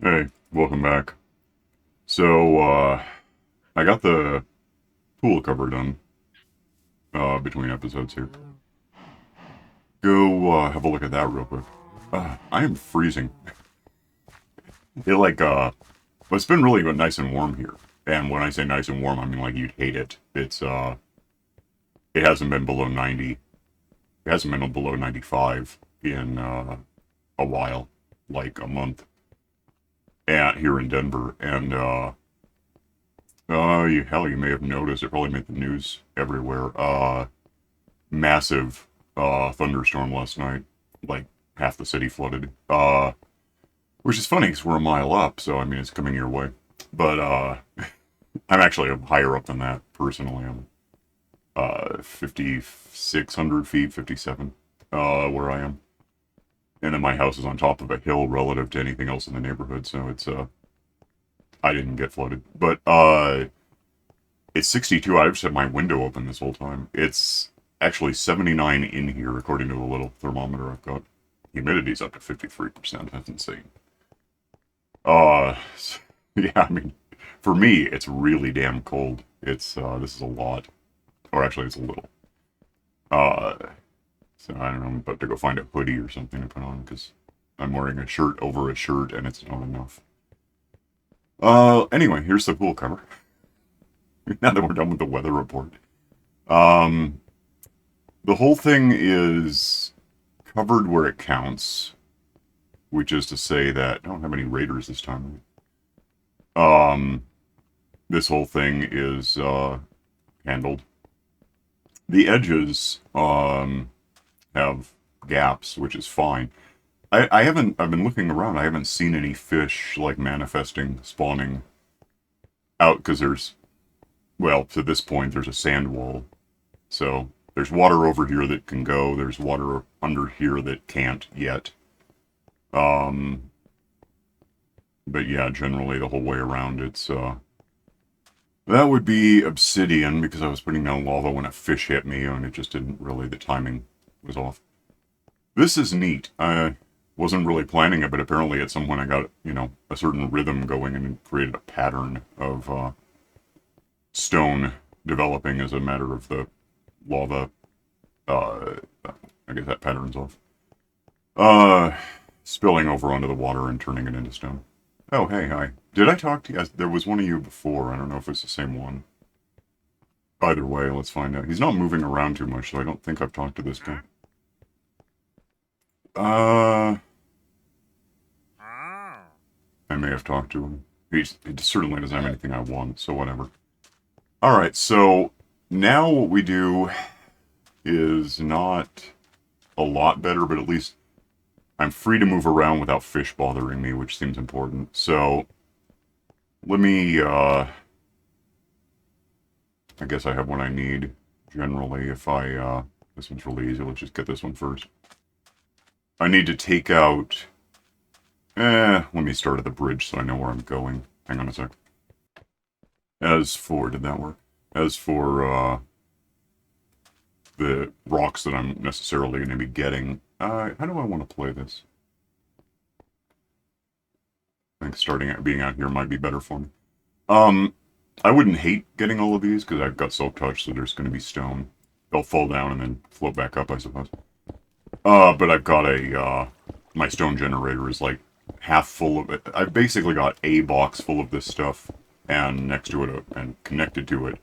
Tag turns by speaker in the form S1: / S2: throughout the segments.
S1: Hey, welcome back. So, I got the pool cover done, between episodes here. Go, have a look at that real quick. I am freezing. Well, it's been really nice and warm here. And when I say nice and warm, I mean like you'd hate it. It hasn't been below 90. It hasn't been below 95 in, a while. Like a month. Here in Denver. And, you may have noticed, it probably made the news everywhere. Massive thunderstorm last night. Like half the city flooded. Which is funny because we're a mile up, so I mean it's coming your way. But I'm actually higher up than that personally. I'm 5,600 feet, 57, where I am. And then my house is on top of a hill relative to anything else in the neighborhood, so I didn't get flooded. But it's 62. I've just had my window open this whole time. It's actually 79 in here, according to the little thermometer I've got. Humidity's up to 53%. That's insane. Uh, yeah, I mean, for me, it's really damn cold. This is a lot. Or actually, it's a little. Uh, so I don't know, I'm about to go find a hoodie or something to put on, because I'm wearing a shirt over a shirt, and it's not enough. Anyway, here's the pool cover. Now that we're done with the weather report. Um, the whole thing is covered where it counts, which is to say that I don't have any raiders this time. Um, this whole thing is handled. The edges have gaps, which is fine. I haven't. I've been looking around. I haven't seen any fish like manifesting, spawning out because to this point, there's a sand wall. So there's water over here that can go. There's water under here that can't yet. Um, but yeah, generally the whole way around, that would be obsidian because I was putting down lava when a fish hit me and it just didn't really, the timing was off. This is neat. I wasn't really planning it, but apparently at some point I got, a certain rhythm going and created a pattern of, stone developing as a matter of the lava. Uh, I guess that pattern's off. Uh, Spilling over onto the water and turning it into stone. Oh, hey, hi. Did I talk to you? There was one of you before. I don't know if it's the same one. Either way, let's find out. He's not moving around too much, so I don't think I've talked to this guy. I may have talked to him. He certainly doesn't have anything I want, so whatever. Alright, so now what we do is not a lot better, but at least I'm free to move around without fish bothering me, which seems important. So, let me, I guess I have what I need, generally, this one's really easy, let's just get this one first. I need to take out, let me start at the bridge so I know where I'm going. Hang on a sec. Did that work? As for, the rocks that I'm necessarily going to be getting, how do I want to play this? I think being out here might be better for me. I wouldn't hate getting all of these, because I've got soap touch, so there's going to be stone. They'll fall down and then float back up, I suppose. But I've got my stone generator is like half full of it. I've basically got a box full of this stuff, and next to it, and connected to it,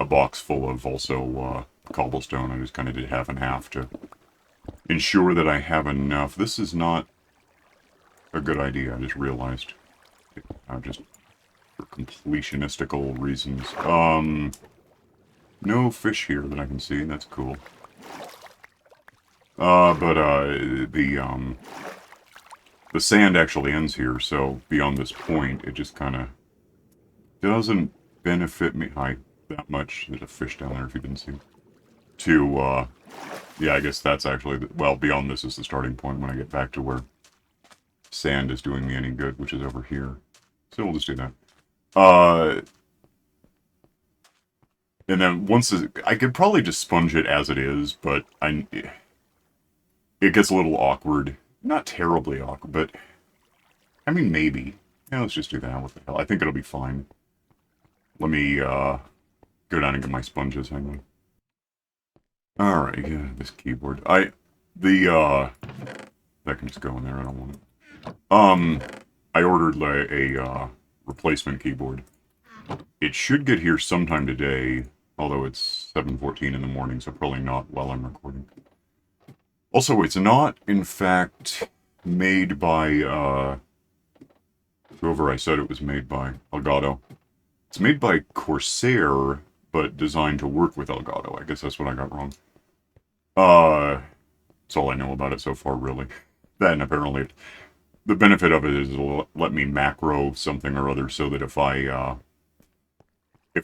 S1: a box full of also, cobblestone. I just kind of did half and half to ensure that I have enough. This is not a good idea, I just realized. Just for completionistical reasons. No fish here that I can see, that's cool. The sand actually ends here, so beyond this point, it just kind of doesn't benefit me that much. There's a fish down there if you didn't see. Yeah, I guess that's actually, beyond this is the starting point when I get back to where sand is doing me any good, which is over here. So we'll just do that. And then I could probably just sponge it as it is, but it gets a little awkward. Not terribly awkward, but I mean, maybe. Yeah, let's just do that. What the hell? I think it'll be fine. Let me go down and get my sponges. Hang on. Alright, yeah, this keyboard. That can just go in there. I don't want it. I ordered a replacement keyboard. It should get here sometime today, although it's 7:14 in the morning, so probably not while I'm recording. Also, it's not, in fact, made by, whoever I said it was made by, Elgato. It's made by Corsair, but designed to work with Elgato. I guess that's what I got wrong. That's all I know about it so far, really. Then, apparently, the benefit of it is it'll let me macro something or other so that if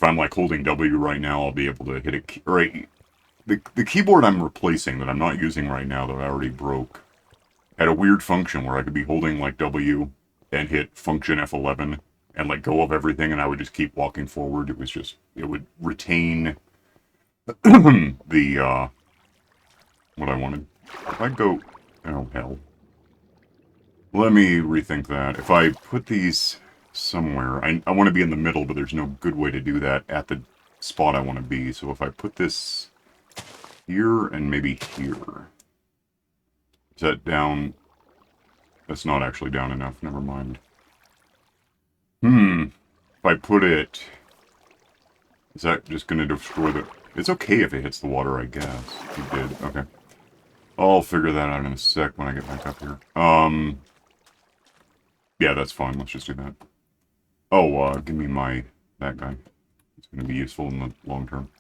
S1: I'm like holding W right now, I'll be able to hit it. Right, the keyboard I'm replacing that I'm not using right now that I already broke had a weird function where I could be holding like W and hit function F11 and let go of everything, and I would just keep walking forward. It would retain the what I wanted. If I go, oh hell. Let me rethink that. If I put these somewhere, I want to be in the middle, but there's no good way to do that at the spot I want to be. So if I put this here and maybe here. Is that down? That's not actually down enough. Never mind. If I put it... Is that just going to destroy the... It's okay if it hits the water, I guess. It did. Okay. I'll figure that out in a sec when I get back up here. Yeah, that's fine. Let's just do that. Oh, give me that guy. It's going to be useful in the long term.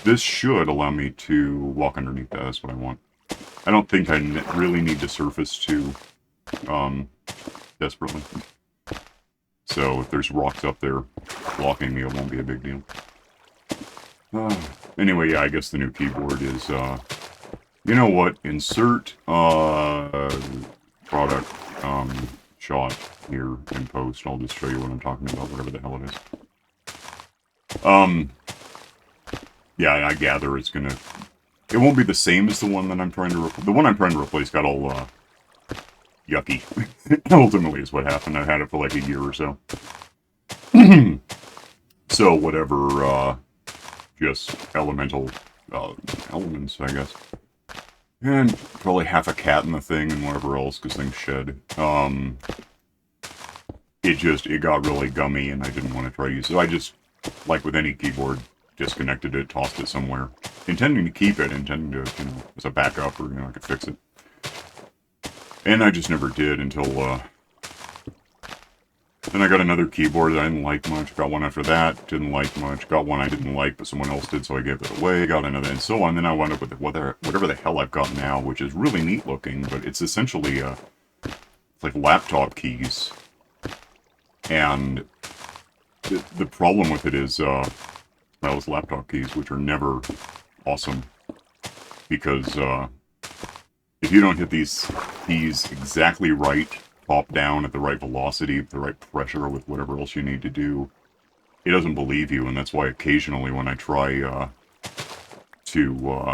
S1: This should allow me to walk underneath that. That's what I want. I don't think I really need to surface too, desperately. So if there's rocks up there blocking me, it won't be a big deal. Anyway, yeah, I guess the new keyboard is, you know what? Insert, product, shot here in post. I'll just show you what I'm talking about, whatever the hell it is. Yeah, I gather it's gonna... It won't be the same as the one that I'm trying to... The one I'm trying to replace got all, yucky. Ultimately is what happened. I had it for like a year or so. So, whatever, just elemental, elements, I guess. And probably half a cat in the thing and whatever else, because things shed. It got really gummy and I didn't want to try to use it. So I just, like with any keyboard, disconnected it, tossed it somewhere. Intending to keep it, intending to, as a backup, or, I could fix it. And I just never did until, then I got another keyboard that I didn't like much, got one after that, didn't like much, got one I didn't like, but someone else did, so I gave it away, got another, and so on. Then I wound up with whatever the hell I've got now, which is really neat looking, but it's essentially, it's like laptop keys. And the problem with it is, it's laptop keys, which are never awesome, because, if you don't hit these keys exactly right, top down at the right velocity, with the right pressure, with whatever else you need to do, it doesn't believe you, and that's why occasionally when I try to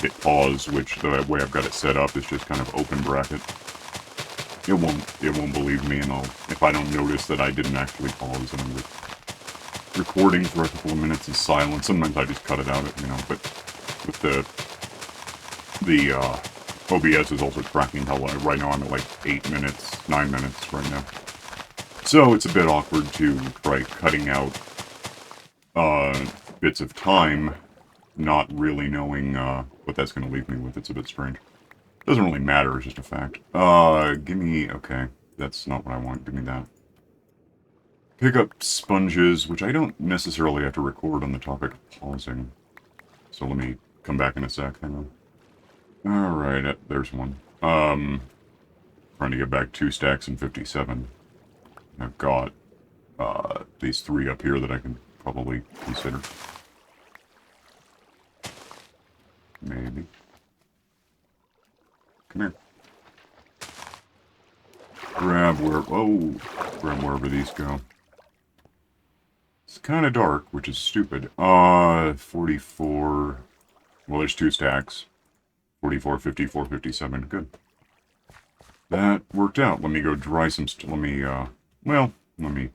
S1: hit pause, which the way I've got it set up is just kind of open bracket, it won't believe me, and if I don't notice that I didn't actually pause and I'm recording for a couple of minutes in silence, sometimes I just cut it out, but with the OBS is also tracking how long. Right now I'm at like 8 minutes, 9 minutes right now. So it's a bit awkward to try cutting out bits of time, not really knowing what that's going to leave me with. It's a bit strange. Doesn't really matter, it's just a fact. Okay, that's not what I want. Give me that. Pick up sponges, which I don't necessarily have to record on the topic of pausing. So let me come back in a sec. Hang on. Alright, there's one. Trying to get back 2 stacks and 57. I've got, these 3 up here that I can probably consider. Maybe. Come here. Grab wherever these go. It's kind of dark, which is stupid. 44... Well, there's 2 stacks. 44, 54, 57. Good. That worked out. Let me go dry some... Let me, Well, let me...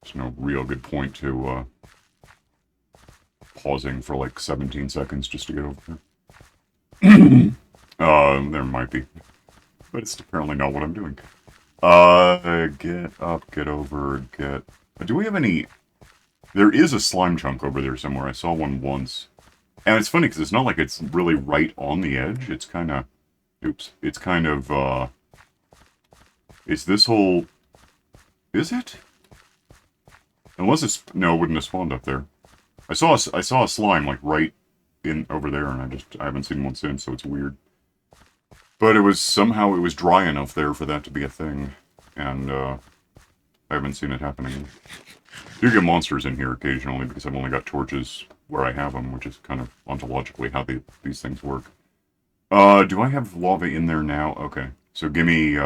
S1: There's no real good point to, pausing for like 17 seconds just to get over there. There might be. But it's apparently not what I'm doing. Get up, get over, get... Do we have any... There is a slime chunk over there somewhere. I saw one once. And it's funny because it's not like it's really right on the edge. It's kind of... Oops. It's kind of, It's this whole... Is it? Unless it's... No, it wouldn't have spawned up there. I saw a slime, like, right in over there, and I haven't seen one since, so it's weird. But it was... Somehow it was dry enough there for that to be a thing. And, I haven't seen it happen again. You get monsters in here occasionally because I've only got torches where I have them, which is kind of ontologically how these things work. Do I have lava in there now? Okay. So give me,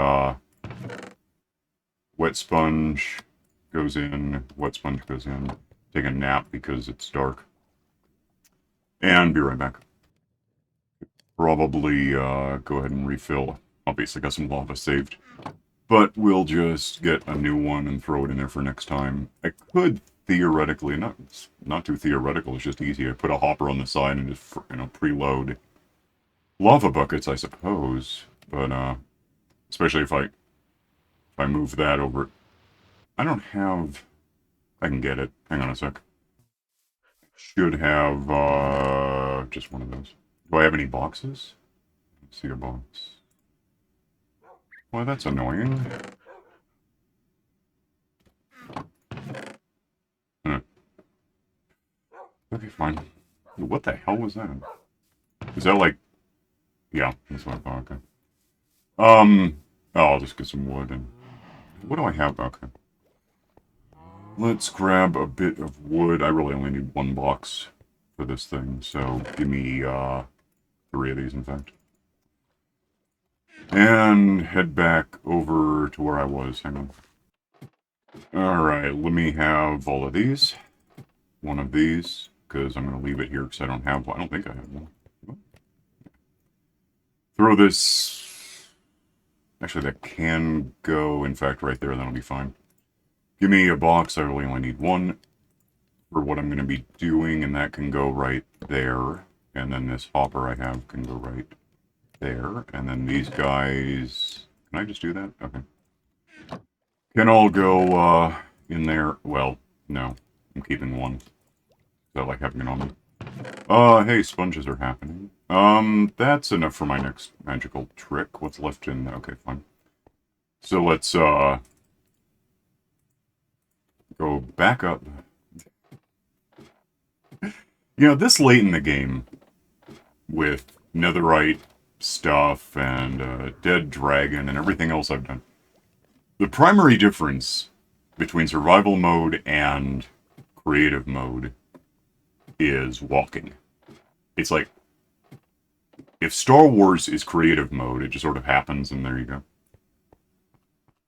S1: wet sponge goes in, wet sponge goes in. Take a nap because it's dark. And be right back. Probably, go ahead and refill. Obviously got some lava saved. But we'll just get a new one and throw it in there for next time. I could theoretically, not too theoretical, it's just easy. I put a hopper on the side and just, preload lava buckets, I suppose. But, especially if I move that over. I don't have... I can get it. Hang on a sec. Should have, just one of those. Do I have any boxes? Let's see a box. Well, that's annoying. Okay, fine. What the hell was that? Is that like... Yeah, that's what I thought, okay. Oh, I'll just get some wood and... What do I have? Okay. Let's grab a bit of wood. I really only need one box for this thing, so give me, 3 of these, in fact. And head back over to where I was. Hang on. Alright, let me have all of these. One of these, because I'm going to leave it here because I don't have one. I don't think I have one. Throw this... Actually, that can go, in fact, right there. That'll be fine. Give me a box. I really only need one for what I'm going to be doing, and that can go right there. And then this hopper I have can go right there. And then these guys... Can I just do that? Okay. Can all go, in there. Well, no. I'm keeping one. I like having it on me. Hey, sponges are happening. That's enough for my next magical trick. What's left in... Okay, fine. So let's, go back up. This late in the game, with netherite stuff and dead dragon and everything else I've done, the primary difference between survival mode and creative mode is walking. It's like, if Star Wars is creative mode, it just sort of happens and there you go.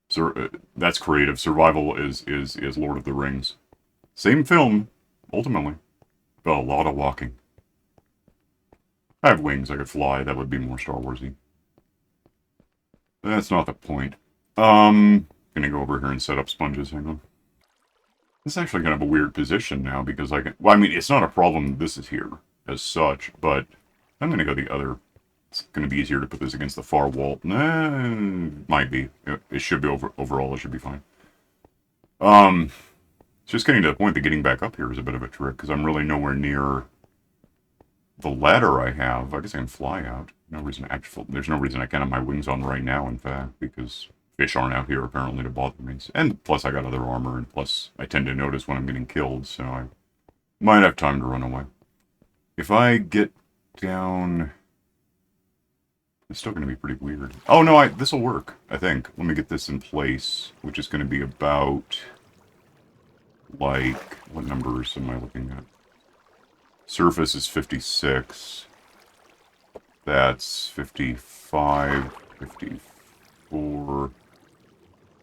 S1: So that's creative. Survival is Lord of the Rings. Same film, ultimately, but a lot of walking. I have wings, I could fly, that would be more Star Warsy. That's not the point. Gonna go over here and set up sponges, hang on. This is actually kind of a weird position now, because I can... Well, I mean, it's not a problem this is here, as such, but I'm gonna go the other... It's gonna be easier to put this against the far wall. Might be. It should be overall, it should be fine. It's just getting to the point that getting back up here is a bit of a trick, because I'm really nowhere near the ladder I have. I guess I can fly out. There's no reason I can't have my wings on right now, in fact, because fish aren't out here apparently to bother me. And plus I got other armor, and plus I tend to notice when I'm getting killed, so I might have time to run away. If I get down... It's still going to be pretty weird. Oh, no, this'll work, I think. Let me get this in place, which is going to be about... Like, what numbers am I looking at? Surface is 56. That's 55, 54,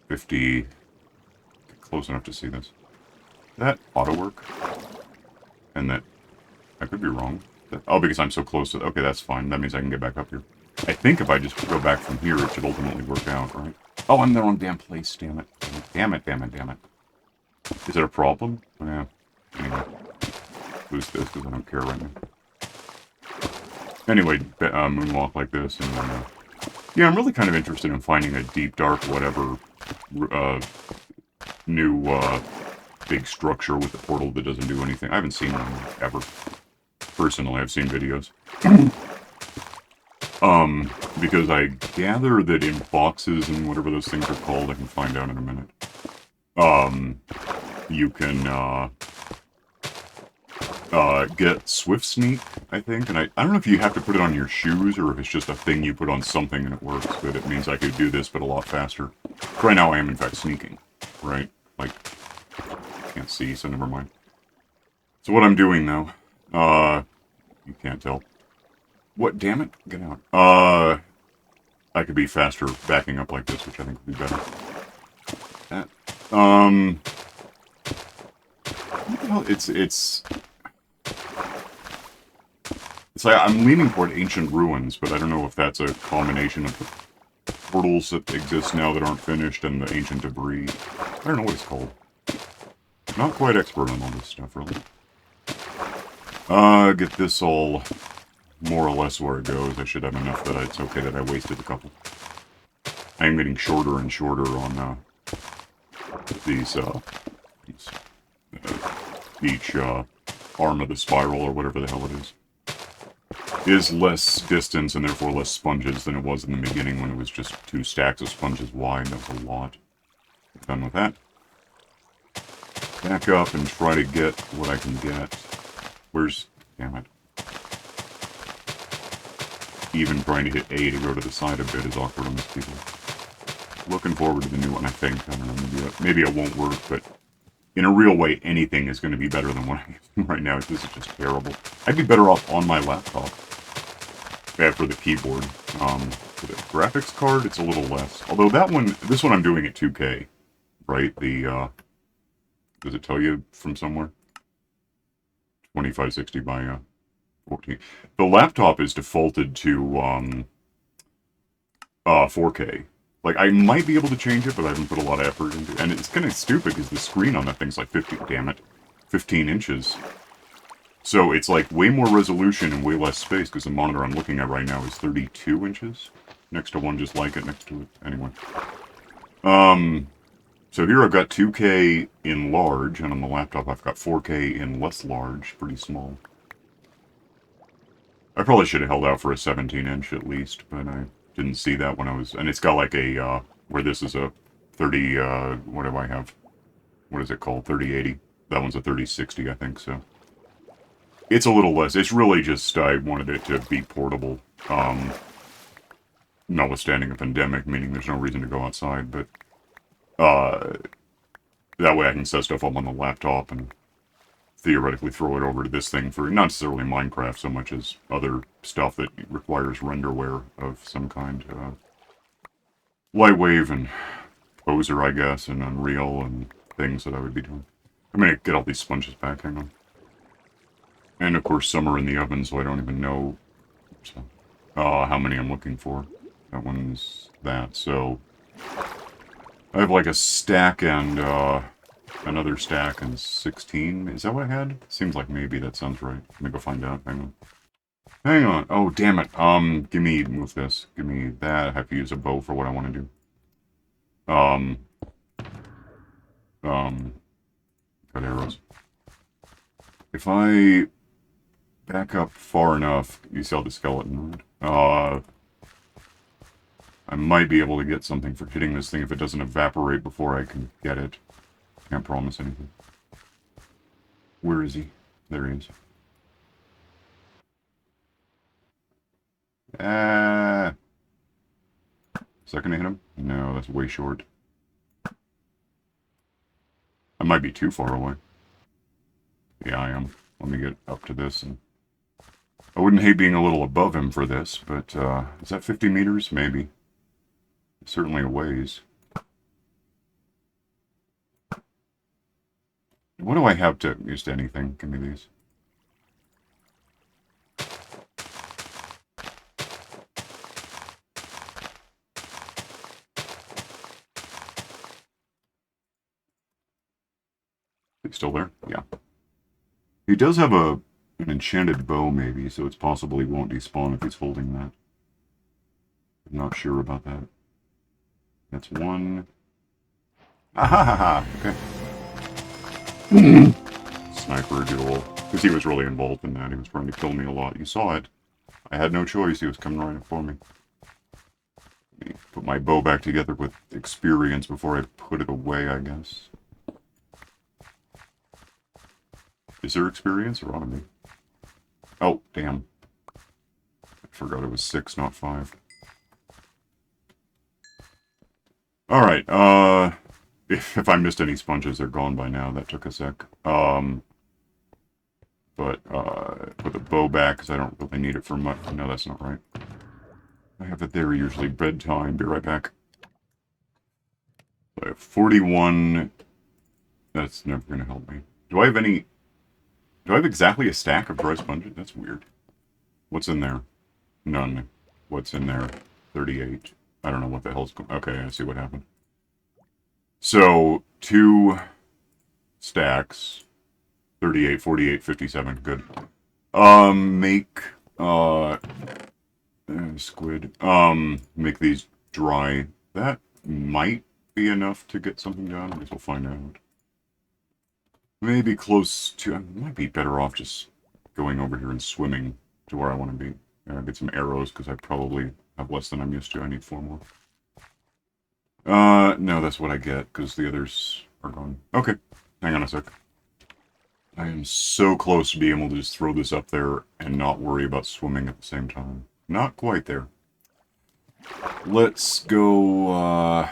S1: 50... Close enough to see this. That auto work? And that... I could be wrong. Oh, because I'm so close to... Okay, that's fine. That means I can get back up here. I think if I just go back from here, it should ultimately work out, right? Oh, I'm in the wrong damn place, damn it. Damn it, damn it, damn it. Is it a problem? Yeah. Anyway. Boost this, because I don't care right now. Anyway, moonwalk like this, and then... yeah, I'm really kind of interested in finding a deep, dark, whatever, new, big structure with a portal that doesn't do anything. I haven't seen one ever. Personally, I've seen videos. Because I gather that in boxes and whatever those things are called, I can find out in a minute. You can, get Swift Sneak, I think, and I don't know if you have to put it on your shoes or if it's just a thing you put on something and it works, but it means I could do this, but a lot faster. Right now I am, in fact, sneaking, right? Like, can't see, so never mind. So what I'm doing, though, you can't tell. What, damn it? Get out. I could be faster backing up like this, which I think would be better. That, well, it's like I'm leaning toward ancient ruins, but I don't know if that's a combination of the portals that exist now that aren't finished and the ancient debris. I don't know what it's called. Not quite expert on all this stuff, really. Get this all more or less where it goes. I should have enough that it's okay that I wasted a couple. I am getting shorter and shorter on, each, arm of the spiral, or whatever the hell it is less distance and therefore less sponges than it was in the beginning when it was just 2 stacks of sponges wide. That was a lot. Done with that. Back up and try to get what I can get. Where's... damn it. Even trying to hit A to go to the side a bit is awkward on this people. Looking forward to the new one, I think. I don't know, maybe it won't work, but in a real way, anything is going to be better than what I'm using right now. This is just terrible. I'd be better off on my laptop. Yeah, for the keyboard. For the graphics card, it's a little less. Although that one, this one I'm doing at 2K, right? The, does it tell you from somewhere? 2560 by, 14. The laptop is defaulted to, 4K. Like, I might be able to change it, but I haven't put a lot of effort into it. And it's kind of stupid, because the screen on that thing's like 15 inches. So it's like way more resolution and way less space, because the monitor I'm looking at right now is 32 inches. Next to one just like it, next to it. Anyway. So here I've got 2K in large, and on the laptop I've got 4K in less large, pretty small. I probably should have held out for a 17-inch at least, but I didn't see that when I was... and it's got like a, where this is a 30, what do I have? What is it called? 3080. That one's a 3060, I think, so... it's a little less. It's really just, I wanted it to be portable. Notwithstanding a pandemic, meaning there's no reason to go outside, but... that way I can set stuff up on the laptop and theoretically throw it over to this thing for not necessarily Minecraft so much as other stuff that requires renderware of some kind. Lightwave and Poser, I guess, and Unreal and things that I would be doing. I'm gonna get all these sponges back, hang on. And of course some are in the oven, so I don't even know how many I'm looking for. That one's that, so... I have like a stack and, another stack and 16. Is that what I had? Seems like maybe that sounds right. Let me go find out. Hang on. Hang on. Oh, damn it. Move this. Give me that. I have to use a bow for what I want to do. Cut arrows. If I back up far enough, you saw the skeleton, right? I might be able to get something for hitting this thing if it doesn't evaporate before I can get it. Can't promise anything. Where is he? There he is. Second to hit him? No, that's way short. I might be too far away. Yeah, I am. Let me get up to this. And I wouldn't hate being a little above him for this, but is that 50 meters? Maybe. Certainly a ways. What do I have to use to anything? Give me these. He's still there? Yeah. He does have an enchanted bow, maybe, so it's possible he won't despawn if he's holding that. I'm not sure about that. That's one. Ah ha ha ha! Okay. Sniper duel. Because he was really involved in that. He was trying to kill me a lot. You saw it. I had no choice. He was coming right up for me. Let me put my bow back together with experience before I put it away, I guess. Is there experience or on me? Oh, damn. I forgot it was 6, not 5. Alright, if I missed any sponges, they're gone by now. That took a sec. Put the bow back, because I don't really need it for much. No, that's not right. I have it there, usually bedtime. Be right back. So I have 41. That's never going to help me. Do I have exactly a stack of dry sponges? That's weird. What's in there? None. What's in there? 38. I don't know what the hell's going on. Okay, I see what happened. So, 2 stacks. 38, 48, 57. Good. Make, squid. Make these dry. That might be enough to get something done. I guess we'll find out. Maybe close to... I might be better off just going over here and swimming to where I want to be. Get some arrows, because I probably have less than I'm used to. I need 4 more. No, that's what I get, because the others are gone. Okay, hang on a sec. I am so close to being able to just throw this up there and not worry about swimming at the same time. Not quite there. Let's go, I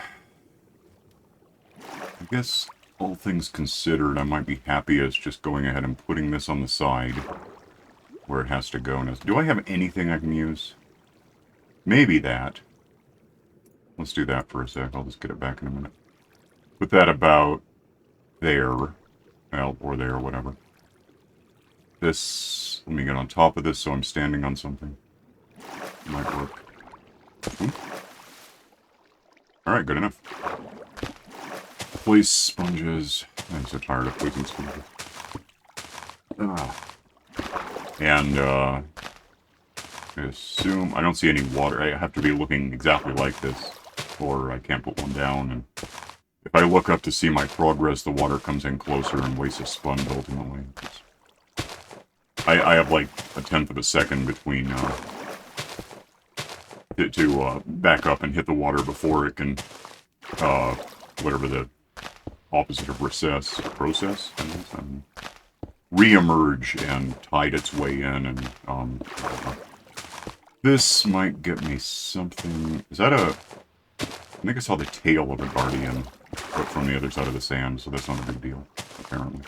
S1: guess, all things considered, I might be happy as just going ahead and putting this on the side where it has to go. Now, do I have anything I can use? Maybe that. Let's do that for a sec. I'll just get it back in a minute. Put that about there. Well, or there, whatever. This, let me get on top of this so I'm standing on something. Might work. Alright, good enough. Place sponges. I'm so tired of placing sponges. And, I assume... I don't see any water. I have to be looking exactly like this, or I can't put one down, and if I look up to see my progress, the water comes in closer and wastes a sponge ultimately. I have like a 1/10 of a second between, to back up and hit the water before it can, whatever the opposite of process, re-emerge and tide its way in, and, this might get me something. Is that a... I think I saw the tail of a guardian put from the other side of the sand, so that's not a big deal, apparently.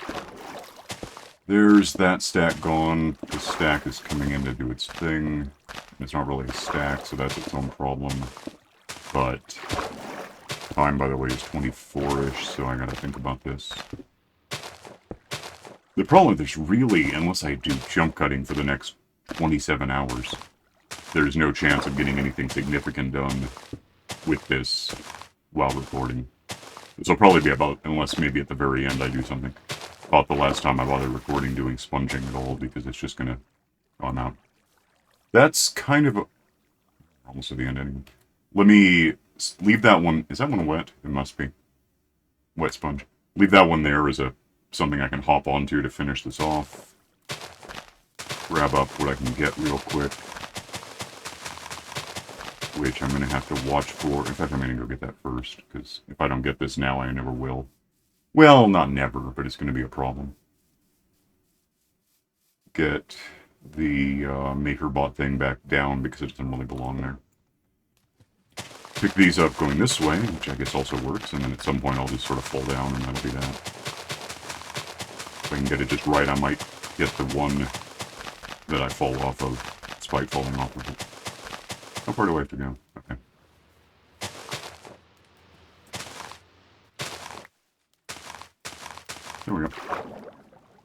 S1: There's that stack gone. This stack is coming in to do its thing. It's not really a stack, so that's its own problem. But time, by the way, is 24-ish, so I gotta think about this. The problem with this, really, unless I do jump cutting for the next 27 hours, there's no chance of getting anything significant done with this while recording. This will probably be about, unless maybe at the very end I do something. About the last time I bothered recording doing sponging at all, because it's just gonna gone out. That's kind of a... almost at the end anyway. Let me leave that one... Is that one wet? It must be. Wet sponge. Leave that one there as a something I can hop onto to finish this off. Grab up what I can get real quick. Which I'm going to have to watch for. In fact, I'm going to go get that first, because if I don't get this now, I never will. Well, not never, but it's going to be a problem. Get the MakerBot thing back down, because it doesn't really belong there. Pick these up going this way, which I guess also works, and then at some point I'll just sort of fall down, and that'll be that. If I can get it just right, I might get the one that I fall off of, despite falling off of it. How far do I have to go? Okay. There we go.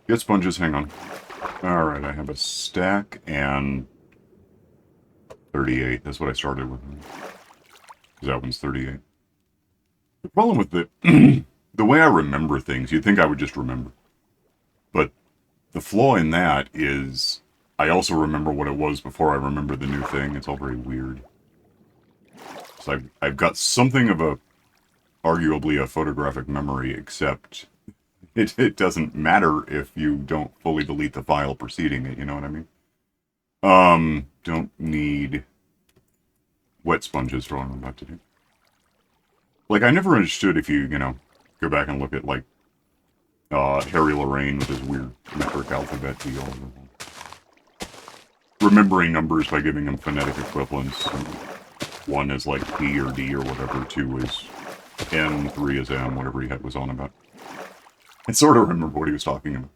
S1: Get sponges, hang on. Alright, I have a stack and 38. That's what I started with. Because that one's 38. The problem with the the way I remember things, you'd think I would just remember. But the flaw in that is I also remember what it was before I remember the new thing. It's all very weird. So I've got something of a, arguably a photographic memory, except it doesn't matter if you don't fully delete the file preceding it, you know what I mean? Don't need wet sponges for what I'm about to do. Like, I never understood if you know, go back and look at, like, Harry Lorayne with his weird metric alphabet deal. Remembering numbers by giving them phonetic equivalents. One is like P or D or whatever, 2 is N, 3 is M, whatever he was on about. I sort of remember what he was talking about.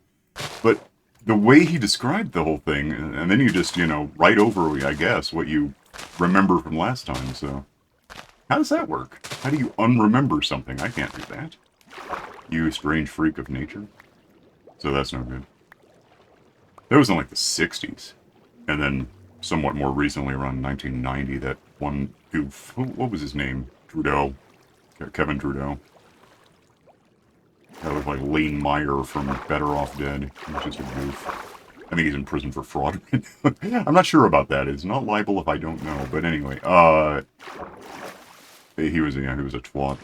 S1: But the way he described the whole thing, and then you just, you know, write over, I guess, what you remember from last time, so... How does that work? How do you unremember something? I can't do that. You strange freak of nature. So that's no good. That was in like the 60s. And then, somewhat more recently, around 1990, that one goof... What was his name? Trudeau. Kevin Trudeau. That was like Lane Meyer from Better Off Dead. He was just a goof. I think he's in prison for fraud. I'm not sure about that. It's not libel if I don't know. But anyway, he was a twat.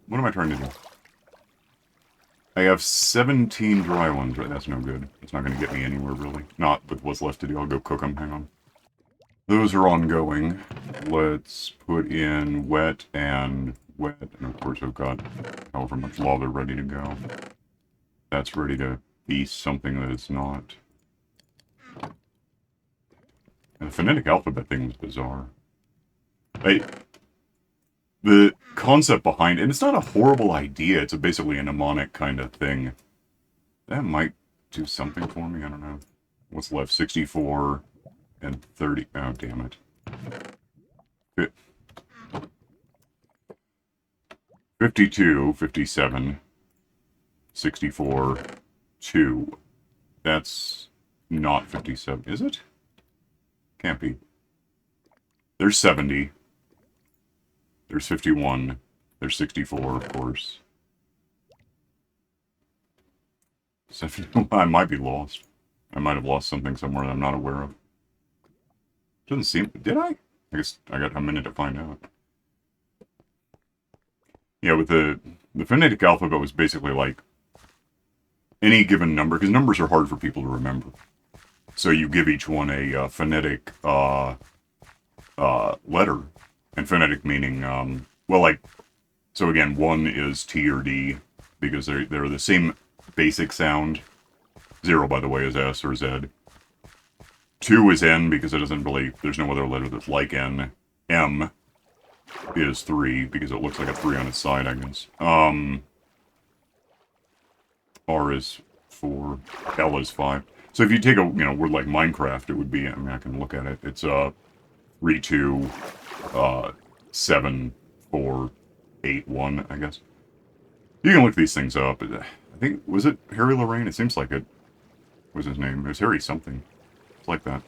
S1: What am I trying to do? I have 17 dry ones, right? That's no good. It's not going to get me anywhere, really. Not with what's left to do. I'll go cook them. Hang on. Those are ongoing. Let's put in wet and wet. And of course, I've got however much lava ready to go. That's ready to be something that it's not. And the phonetic alphabet thing was bizarre. The concept behind it, and it's not a horrible idea, it's basically a mnemonic kind of thing. That might do something for me, I don't know. What's left? 64 and 30. Oh, damn it. 52, 57, 64, 2. That's not 57, is it? Can't be. There's 70. There's 51. There's 64, of course. 70. I might be lost. I might have lost something somewhere that I'm not aware of. Doesn't seem... Did I? I guess I got a minute to find out. Yeah, with the phonetic alphabet was basically like any given number, because numbers are hard for people to remember. So you give each one a phonetic letter. And phonetic meaning, well, like, so again, 1 is T or D, because they're the same basic sound. 0, by the way, is S or Z. 2 is N, because it doesn't really, there's no other letter that's like N. M is 3, because it looks like a 3 on its side, I guess. R is 4. L is 5. So if you take a, you know, word like Minecraft, it would be, I mean, I can look at it, it's 3, 2, 7, 4, 8, 1, I guess. You can look these things up. I think, was it Harry Lorayne? It seems like it. What was his name? It was Harry something. It's like that.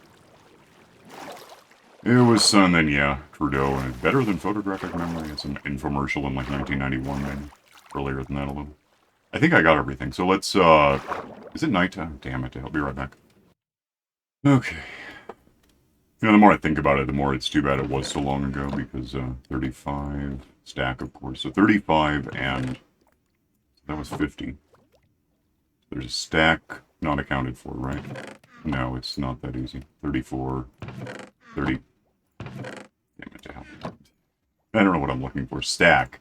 S1: It was, and then, yeah, Trudeau. And better than photographic memory. It's an infomercial in like 1991, maybe. Earlier than that a little. I think I got everything. So let's, is it nighttime? Damn it, I'll be right back. Okay. You know, the more I think about it, the more it's too bad it was so long ago, because 35 stack, of course. So 35 and that was 50. There's a stack not accounted for, right? No, it's not that easy. 34, 30. Damn it to hell. I don't know what I'm looking for. Stack,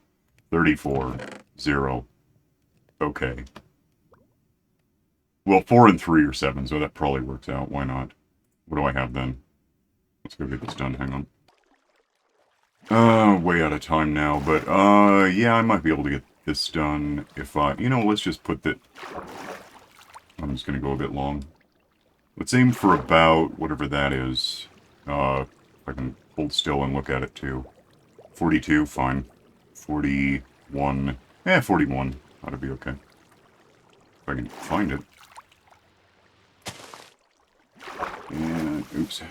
S1: 34, 0. Okay. Well, 4 and 3 are 7, so that probably works out. Why not? What do I have then? Let's go get this done, hang on. Way out of time now, but, yeah, I might be able to get this done if you know, let's just put that... I'm just gonna go a bit long. Let's aim for about, whatever that is. If I can hold still and look at it, too. 42, fine. 41, 41. Ought to be okay. If I can find it. And, oops.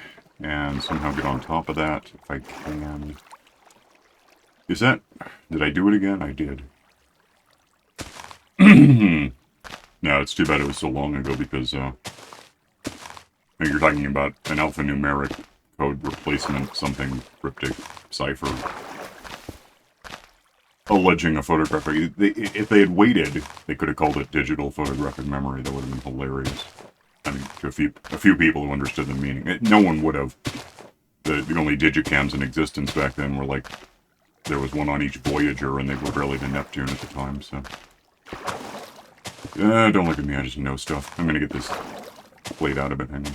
S1: And somehow get on top of that, if I can. Is that... Did I do it again? I did. No, it's too bad it was so long ago because I think you're talking about an alphanumeric code replacement, something cryptic cipher, alleging a photographic. If they had waited, they could have called it digital photographic memory. That would have been hilarious. I mean, to a few people who understood the meaning. No one would have. The only digicams in existence back then were like, there was one on each Voyager, and they were barely to Neptune at the time, so. Don't look at me, I just know stuff. I'm gonna get this played out a bit, hang on.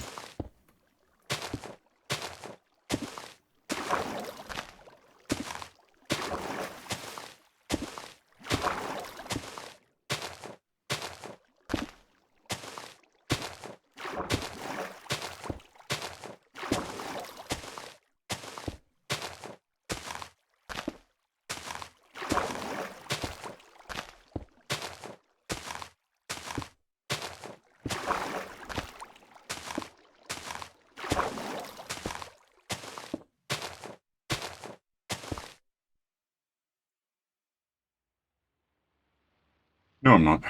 S1: No, I'm not.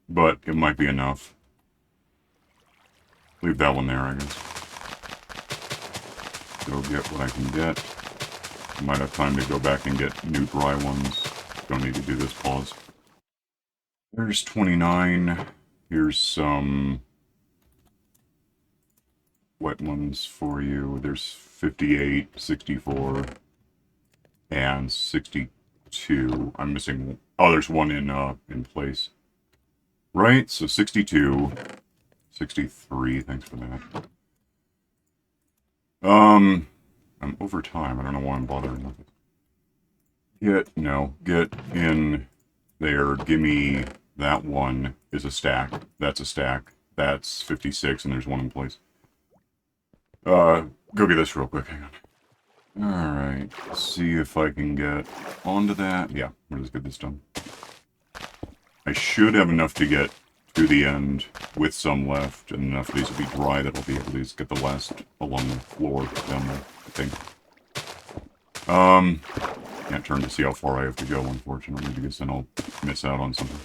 S1: But it might be enough. Leave that one there, I guess. Go get what I can get. I might have time to go back and get new dry ones. Don't need to do this pause. There's 29. Here's some wet ones for you. There's 58, 64, and 62. I'm missing... Oh, there's one in place. Right, so 62, 63, thanks for that. I'm over time, I don't know why I'm bothering with it. Get in there, gimme that one is a stack, that's a stack, that's 56, and there's one in place. Go get this real quick, hang on. Alright, see if I can get onto that. Yeah, we'll just get this done. I should have enough to get to the end with some left, and enough of these will be dry that I'll be able to just get the last along the floor down there, I think. Can't turn to see how far I have to go, unfortunately, because then I'll miss out on something.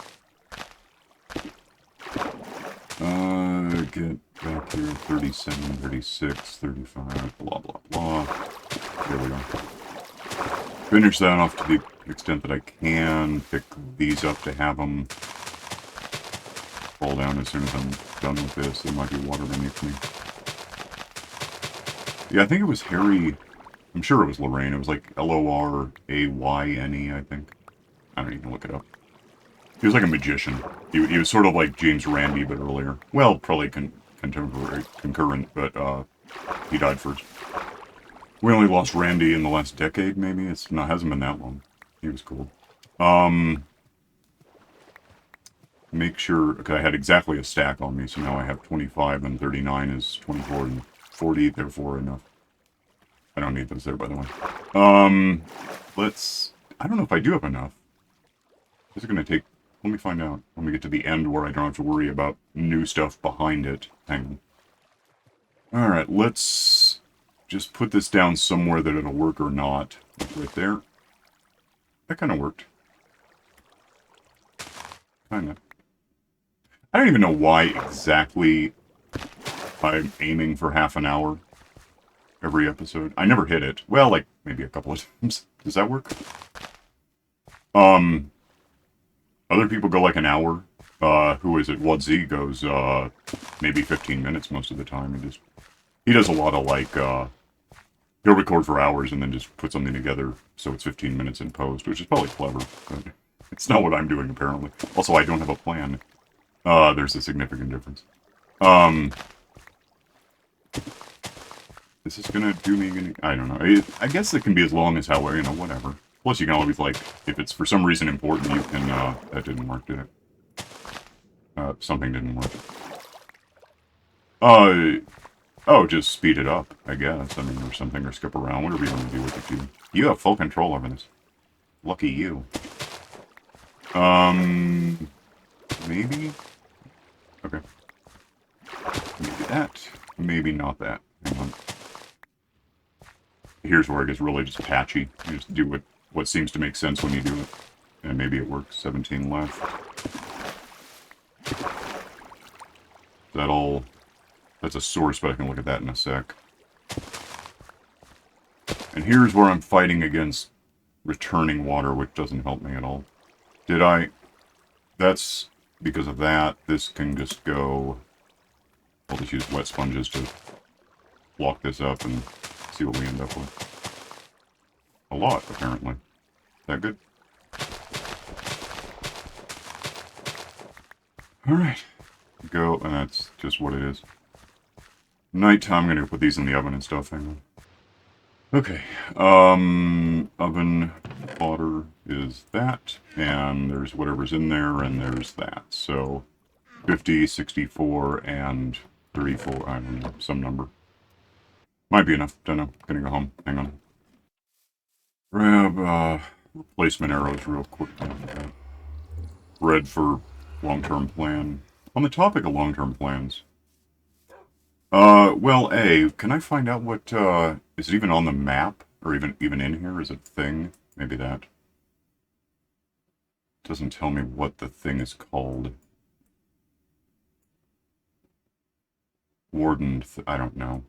S1: Get back here, 37, 36, 35, blah, blah, blah. There we go. Finish that off to the extent that I can. Pick these up to have them fall down as soon as I'm done with this. There might be water beneath me. Yeah, I think it was Harry... I'm sure it was Lorayne. It was like Lorayne, I think. I don't even look it up. He was like a magician. He was sort of like James Randi, but earlier. Well, probably concurrent, but he died first. We only lost Randy in the last decade, maybe? Hasn't been that long. He was cool. Make sure... Okay, I had exactly a stack on me, so now I have 25, and 39 is 24, and 40, therefore enough. I don't need those there, by the way. Let's... I don't know if I do have enough. This is going to take... Let me find out. When we get to the end where I don't have to worry about new stuff behind it. Hang on. Alright, let's just put this down somewhere that it'll work or not. Right there. That kind of worked. Kind of. I don't even know why exactly I'm aiming for half an hour every episode. I never hit it. Well, like, maybe a couple of times. Does that work? Other people go like an hour. Who is it? Wadzee goes, maybe 15 minutes most of the time. He does a lot of, like, he'll record for hours and then just put something together so it's 15 minutes in post, which is probably clever, but it's not what I'm doing, apparently. Also, I don't have a plan. There's a significant difference. Is this gonna do me... I don't know. I guess it can be as long as how, you know, whatever. Plus, you can always, like, if it's for some reason important, you can, that didn't work, did it? Something didn't work. Oh, just speed it up, I guess. I mean, or something, or skip around, whatever you want to do with it, you have full control over this. Lucky you. Maybe? Okay. Maybe that. Maybe not that. Hang on. Here's where it gets really just patchy. You just do what seems to make sense when you do it. And maybe it works. 17 left. That all... That's a source, but I can look at that in a sec. And here's where I'm fighting against returning water, which doesn't help me at all. Did I... That's because of that. This can just go... I'll just use wet sponges to block this up and see what we end up with. A lot, apparently. Is that good? Alright. Go, and that's just what it is. Nighttime, I'm gonna put these in the oven and stuff. Hang on. Okay. Oven fodder is that, and there's whatever's in there, and there's that. So, 50, 64, and 34, I don't know, some number. Might be enough, don't know. Gonna go home. Hang on. Grab, replacement arrows real quick. Red for long-term plan. On the topic of long-term plans. Well, can I find out what, is it even on the map? Or even in here? Is it a thing? Maybe that. Doesn't tell me what the thing is called. Warden, I don't know.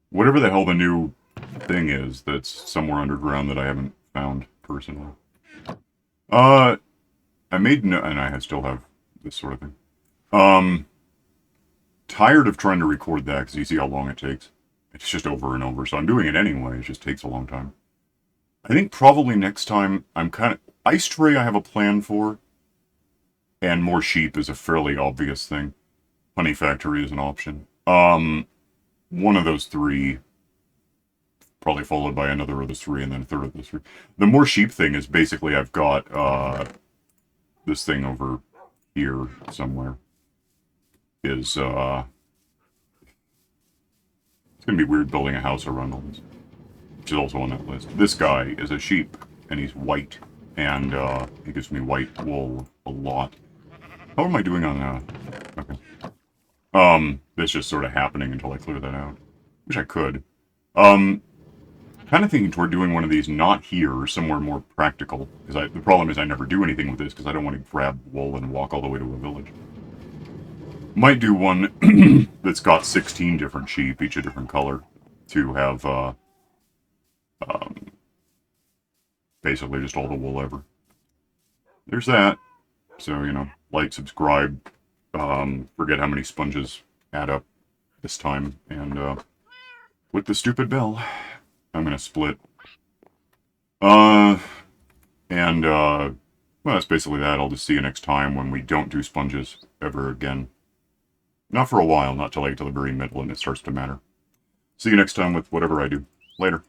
S1: Whatever the hell the new thing is that's somewhere underground that I haven't found personally. I made no, and I still have this sort of thing. Tired of trying to record that because you see how long it takes. It's just over and over, so I'm doing it anyway. It just takes a long time. I think probably next time I'm kind of... Ice tray I have a plan for, and more sheep is a fairly obvious thing. Honey factory is an option. One of those three, probably followed by another of the three, and then a third of the three. The more sheep thing is basically I've got this thing over here somewhere. Is, it's gonna be weird building a house around all this, which is also on that list. This guy is a sheep, and he's white, and he gives me white wool a lot. How am I doing on, okay. That's just sort of happening until I clear that out. Wish I could. Kind of thinking toward doing one of these not here, somewhere more practical, because the problem is I never do anything with this, because I don't want to grab wool and walk all the way to a village. Might do one that's got 16 different sheep, each a different color, to have, basically just all the wool ever. There's that. So, you know, like, subscribe, forget how many sponges add up this time, and, with the stupid bell, I'm gonna split. Well, that's basically that. I'll just see you next time when we don't do sponges ever again. Not for a while, not till I get to the very middle and it starts to matter. See you next time with whatever I do. Later.